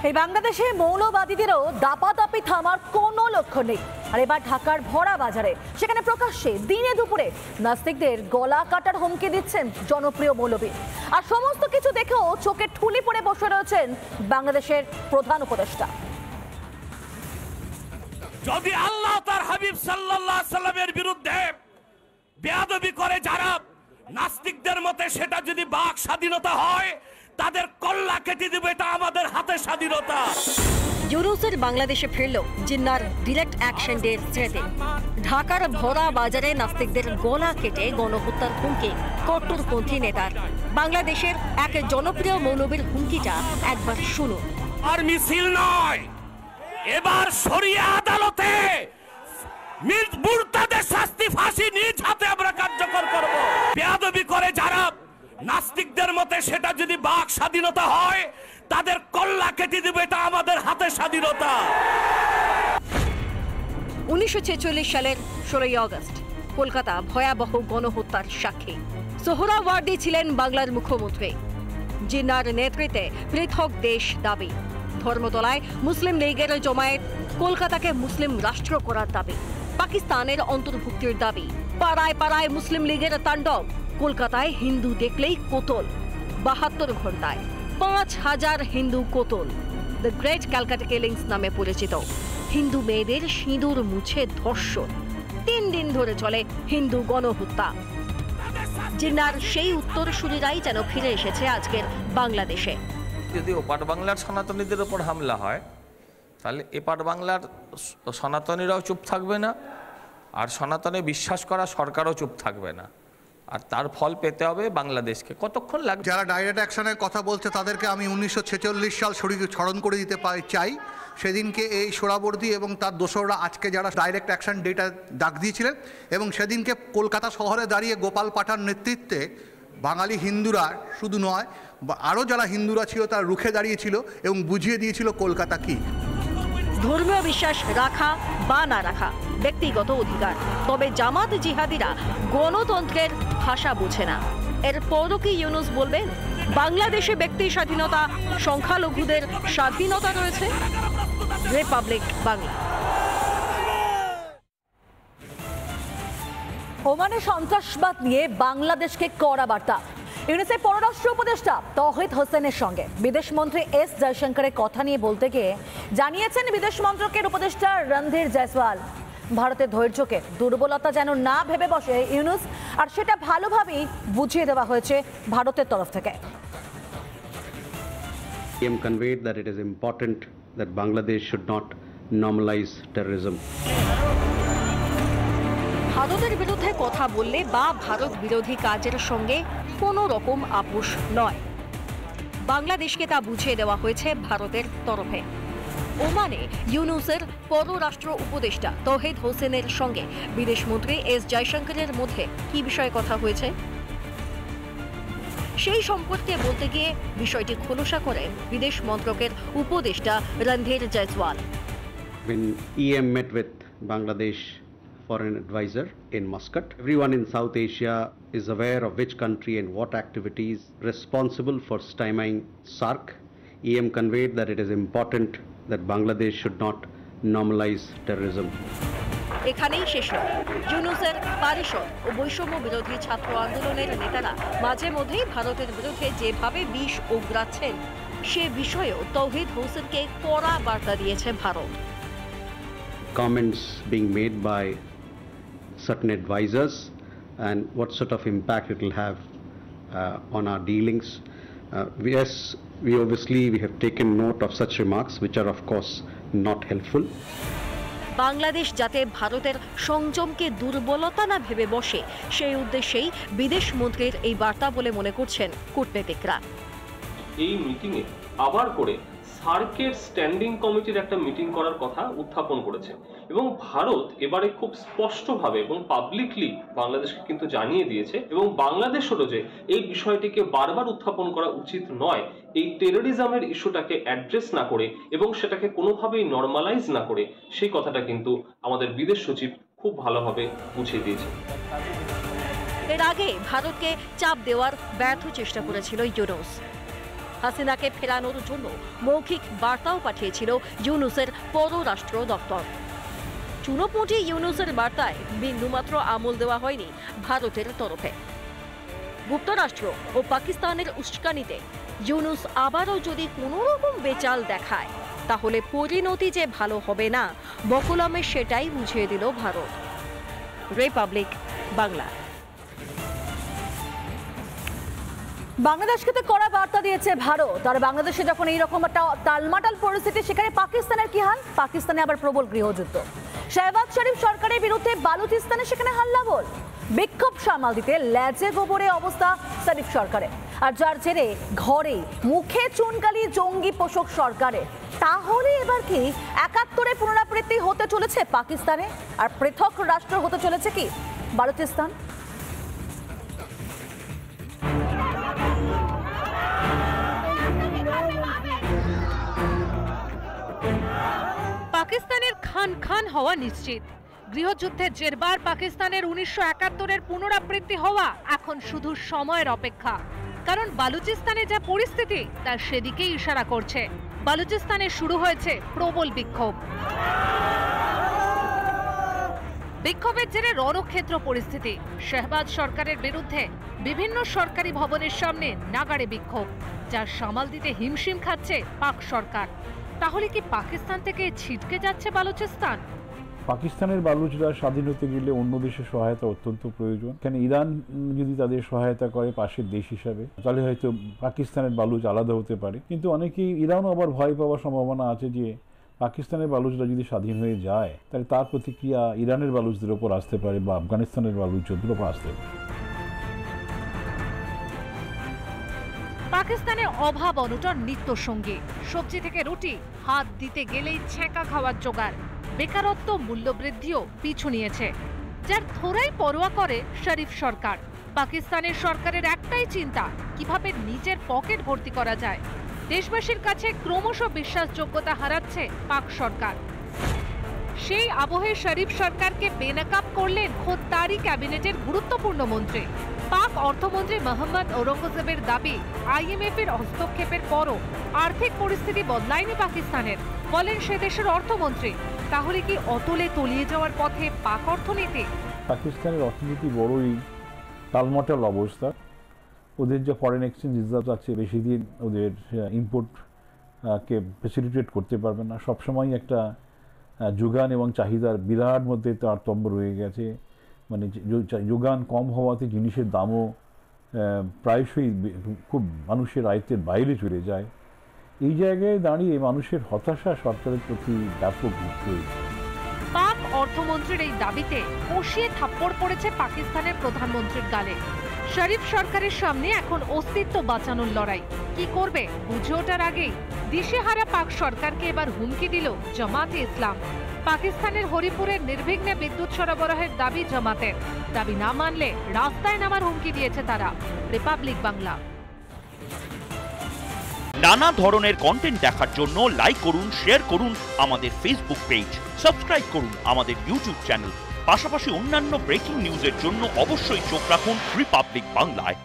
এই বাংলাদেশে মৌলবাদীদেরও দাপাদাপি থামার কোনো লক্ষ্য নেই। আর এবার ঢাকার ভরা বাজারে সেখানে প্রকাশ্যে দিনে দুপুরে নাস্তিকদের গলা কাটার হুমকি দিচ্ছেন জনপ্রিয় মৌলবী। আর সমস্ত কিছু দেখেও চোখে ঠুলি পড়ে বসে রয়েছেন বাংলাদেশের প্রধান উপদেষ্টা। যদি আল্লাহ তার হাবিব সাল্লাল্লাহু আলাইহি সাল্লামের বিরুদ্ধে বেয়াদবি করে যারা নাস্তিকদের মতে, সেটা যদি বাক স্বাধীনতা হয়, তাদের কল্লা কেটে দেবে, এটা আমাদের হাতে স্বাধীনতা। ইউনূসের বাংলাদেশে ফিরল জিন্নার ডিরেক্ট অ্যাকশন ডের স্মৃতি। ঢাকার ভরা বাজারে নাস্তিকদের গলা কেটে গণহত্যার হুমকি কট্টরপন্থী নেতার। বাংলাদেশের এক জনপ্রিয় মৌলবীর হুমকিটা একবার শুনুন। আর মিছিল নয়, এবার শরিয়া আদালতে মুরতাদের শাস্তি ফাঁসি নিজ হাতে আমরা কার্যকর করব। বেয়াদবি করে যারা নাস্তিকদের মতে, সেটা যদি বাক স্বাধীনতা হয়, তাদের কল্লা কেটে দেবে, এটা আমাদের হাতে স্বাধীনতা। 1946 সালের 16 আগস্ট কলকাতা ভয়াবহ গণহত্যার সাক্ষী। সোহরাওয়ার্দী ছিলেন বাংলার মুখ্যমন্ত্রী। জিন্নার নেতৃত্বে পৃথক দেশ দাবি, ধর্মতলায় মুসলিম লীগের জমায়েত, কলকাতাকে মুসলিম রাষ্ট্র করার দাবি, পাকিস্তানের অন্তর্ভুক্তির দাবি, পাড়ায় পাড়ায় মুসলিম লীগের তাণ্ডব, কলকাতায় হিন্দু দেখলেই কোতল। 72 ঘন্টায় 5000 হিন্দু কোতল। দ্য গ্রেট ক্যালকাটা কিলিংস নামে পরিচিত। হিন্দু মেয়েদের সিঁদুর মুছে ধর্ষণ। 3 দিন ধরে চলে হিন্দু গণহত্যা। জিন্নার সেই উত্তরসূরিরাই যেন ফিরে এসেছে আজকের বাংলাদেশে। যদি ওপার বাংলার সনাতনীদের ওপর হামলা হয়, তাহলে এপার বাংলার সনাতনীরাও চুপ থাকবে না, আর সনাতনে বিশ্বাস করা সরকারও চুপ থাকবে না। আর তার ফল পেতে হবে বাংলাদেশকে। কতক্ষণ লাগবে? যারা ডাইরেক্ট অ্যাকশনের কথা বলছে তাদেরকে আমি 1946 সাল স্মরণ করে দিতে চাই। সেদিনকে এই সোহরাওয়ার্দী এবং তার দোসররা আজকে যারা ডাইরেক্ট অ্যাকশন ডেটা ডাক দিয়েছিলেন, এবং সেদিনকে কলকাতা শহরে দাঁড়িয়ে গোপাল পাঠার নেতৃত্বে বাঙালি হিন্দুরা শুধু নয়, আরও যারা হিন্দুরা ছিল তারা রুখে দাঁড়িয়েছিল এবং বুঝিয়ে দিয়েছিল কলকাতা কি। ধর্মীয় বিশ্বাস রাখা বা না রাখা ব্যক্তিগত অধিকার, তবে জামাত জিহাদিরা গণতন্ত্রের ভাষা বুঝে না। এরপরও কি ইউনূস বলবেন বাংলাদেশে ব্যক্তি স্বাধীনতা, সংখ্যালঘুদের স্বাধীনতা রয়েছে? রিপাবলিক বাংলা। ওমানে সন্ত্রাসবাদ নিয়ে বাংলাদেশকে কড়া বার্তা। ইউনূসের পররাষ্ট্র উপদেষ্টা তৌহিদ হোসেনের সঙ্গে বিদেশমন্ত্রী এস জয়শঙ্করের কথা নিয়ে বলতে গিয়ে জানিয়েছেন বিদেশ মন্ত্রকের উপদেষ্টা রণধীর জয়সওয়াল, ভারতের ধৈর্যকে দুর্বলতা যেন না ভেবে বসে ইউনূস, আর সেটা ভালোভাবেই বুঝিয়ে দেওয়া হয়েছে ভারতের তরফ থেকে। PM conveyed that it is important that Bangladesh should not normalize terrorism. ভারতের বিরুদ্ধে কথা বললে বা ভারত বিরোধী কাজের সঙ্গে কোনো রকম আপোষ নয়। বাংলাদেশকে তা বুঝিয়ে দেওয়া হয়েছে ভারতের তরফে। ওমানে ইউনূসের পররাষ্ট্র উপদেষ্টা তৌহিদ হোসেনের সঙ্গে বিদেশমন্ত্রী এস জয়শঙ্করের মধ্যে কি বিষয়ে কথা হয়েছে সেই সম্পর্কে বলতে গিয়ে বিষয়টি খোলসা করেন বিদেশ মন্ত্রকের উপদেষ্টা Randhir Jaiswal. When EM met with Bangladesh foreign advisor in Muscat, everyone in South Asia is aware of which country and what activities responsible for stymieing SAARC. EM conveyed that it is important that Bangladesh should not normalize terrorism. এখানেই শেষ নয়। ইউনূসের পারিষদ ও বৈষম্য বিরোধী ছাত্র আন্দোলনের নেতারা মাঝে মধ্যেই ভারতের বিরুদ্ধে যেভাবে বিষ উগরাচ্ছেন, সে বিষয়েও তৌহিদ হোসেনকে কড়া বার্তা দিয়েছে Bharat. Comments being made by certain advisors and what sort of impact it will have on our dealings. Yes, we have taken note of such remarks, which are of course not helpful. Bangladesh যাতে ভারতের সংযমকে দুর্বলতা না ভেবে বসে, সেই উদ্দেশ্যেই বিদেশ মন্ত্রীর এই বার্তা বলে মনে করছেন কূটনীতিকরা। এই মিটিংয়ে আবার করে সার্কের স্ট্যান্ডিং কমিটির একটা মিটিং করার কথা উত্থাপন করেছে, এবং ভারত এবারে খুব স্পষ্টভাবে এবং পাবলিকলি বাংলাদেশকে কিন্তু জানিয়ে দিয়েছে, এবং বাংলাদেশেরও যে এই বিষয়টিকে বারবার উত্থাপন করা উচিত নয়, এই টেরোরিজমের ইস্যুটাকে অ্যাড্রেস না করে এবং সেটাকে কোনোভাবেই নর্মালাইজ না করে, সেই কথাটা কিন্তু আমাদের বিদেশ সচিব খুব ভালোভাবে বুঝিয়ে দিয়েছে। এর আগে ভারতকে চাপ দেওয়ার ব্যর্থ চেষ্টা করেছিল ইউনূস। হাসিনাকে ফেরানোর জন্য মৌখিক বার্তাও পাঠিয়েছিল ইউনূসের পররাষ্ট্র দপ্তর। চুনোপুঁটি ইউনূসের বার্তায় বিন্দুমাত্র আমল দেওয়া হয়নি ভারতের তরফে। যুক্তরাষ্ট্র ও পাকিস্তানের উস্কানিতে ইউনূস আবারও যদি কোনো রকম বেচাল দেখায় তাহলে পরিণতি যে ভালো হবে না বকুলমে সেটাই বুঝিয়ে দিল ভারত। রিপাবলিক বাংলা। বাংলাদেশকে তো কড়া বার্তা দিয়েছে ভারত, আর বাংলাদেশে যখন এইরকম একটা টালমাটাল পরিস্থিতি, সেখানে পাকিস্তানের কি হাল? পাকিস্তানে আবার প্রবল গৃহযুদ্ধ। শাহবাজ শরীফ সরকারের বিরুদ্ধে বালুচিস্তানে সেখানে হাল্লাবোল। বিক্ষোভ সামাল দিতে ল্যাজে গোবরে অবস্থা শরীফ সরকারের, আর যার জেরে ঘরে মুখে চুনকালি জঙ্গি পোষক সরকারের। তাহলে এবার কি ৭১-এর পুনরাবৃত্তি হতে চলেছে পাকিস্তানে, আর পৃথক রাষ্ট্র হতে চলেছে কি বালুচিস্তান? পাকিস্তানের খান খান হওয়া নিশ্চিত। গৃহযুদ্ধের জেরবার পাকিস্তানের ১৯৭১-এর পুনরাবৃত্তি হওয়া এখন শুধু সময়ের অপেক্ষা। কারণ বালুচিস্তানে যা পরিস্থিতি তা সেদিকেই ইশারা করছে। বালুচিস্তানে শুরু হয়েছে প্রবল বিক্ষোভ। বিক্ষোভের জেরে রণক্ষেত্র পরিস্থিতি। শাহবাজ সরকারের বিরুদ্ধে বিভিন্ন সরকারি ভবনের সামনে নাগাড়ে বিক্ষোভ, যার সামাল দিতে হিমশিম খাচ্ছে পাক সরকার। তাহলে কি পাকিস্তান থেকে ছিটকে যাচ্ছে বালুচিস্তান? পাকিস্তানের বালুচরা স্বাধীন হতে গেলে অন্য দেশের সহায়তা অত্যন্ত প্রয়োজন। এখানে ইরান যদি তাদের সহায়তা করে পাশের দেশ হিসাবে, তাহলে হয়তো পাকিস্তানের বালুচ আলাদা হতে পারে। কিন্তু অনেকেই ইরানও আবার ভয় পাওয়ার সম্ভাবনা আছে যে পাকিস্তানের বালুচরা যদি স্বাধীন হয়ে যায় তাহলে তার প্রতিক্রিয়া ইরানের বালুচদের ওপর আসতে পারে বা আফগানিস্তানের বালুচদের ওপর আসতে পারে। পাকিস্তানে অভাব অনটন নিত্য সঙ্গী। সবজি থেকে রুটি, হাত দিতে গেলেই ছেঁকা খাওয়ার জোগাড়। বেকারত্ব, মূল্যবৃদ্ধিও পিছু নিয়েছে, যার থোড়াই পরোয়া করে শরীফ সরকার। পাকিস্তানের সরকারের একটাই চিন্তা, কিভাবে নিজের পকেট ভর্তি করা যায়। দেশবাসীর কাছে ক্রমশ বিশ্বাসযোগ্যতা হারাচ্ছে পাক সরকার। সেই আবহে শরীফ সরকারকে বেনকাব করলেন খোদ তারই ক্যাবিনেটের গুরুত্বপূর্ণ মন্ত্রী। পাক অর্থমন্ত্রী মোহাম্মদ ঔরঙ্গজেবের দাবি, IMF এর হস্তক্ষেপের পরও আর্থিক পরিস্থিতি বদলায়নি পাকিস্তানের, বলেন সে দেশের অর্থমন্ত্রী। তাহলে কি অতলে তলিয়ে যাওয়ার পথে পাক অর্থনীতি? পাকিস্তানের অর্থনীতি বড়ই টালমাটাল অবস্থা। ওদের যে ফরেন এক্সচেঞ্জ রিজার্ভ আছে বেশি দিন ওদের ইম্পোর্ট কে ফেসিলিটেট করতে পারবে না। সবসময় একটা যোগান এবং চাহিদার বিরাট মধ্যে তারতম্য রয়ে গেছে। মানে যোগান কম হওয়াতে জিনিসের দামও প্রায়শই খুব মানুষের আয়ত্তের বাইরে চলে যায়। এই জায়গায় দাঁড়িয়ে মানুষের হতাশা সরকারের প্রতি ব্যাপক রয়েছে। পাক অর্থমন্ত্রীর এই দাবিতে কষিয়ে থাপ্পড় পড়েছে পাকিস্তানের প্রধানমন্ত্রীর গালে। শরীফ সরকারের সামনে এখন অস্তিত্ব বাঁচানোর লড়াই। কি করবে বুঝে ওঠার আগেই দিশেহারা পাক সরকারকে এবার হুমকি দিল জামাতে ইসলাম। পাকিস্তানের হরিপুরের নির্বিঘ্নে বিদ্যুৎ সরবরাহের দাবি জামাতের। দাবি না মানলে রাস্তায় নামার হুমকি দিয়েছে তারা। রিপাবলিক বাংলা। নানা ধরনের কন্টেন্ট দেখার জন্য লাইক করুন, শেয়ার করুন আমাদের ফেসবুক পেজ, সাবস্ক্রাইব করুন আমাদের ইউটিউব চ্যানেল। পাশাপাশি অন্যান্য ব্রেকিং নিউজের জন্য অবশ্যই চোখ রাখুন রিপাবলিক বাংলায়।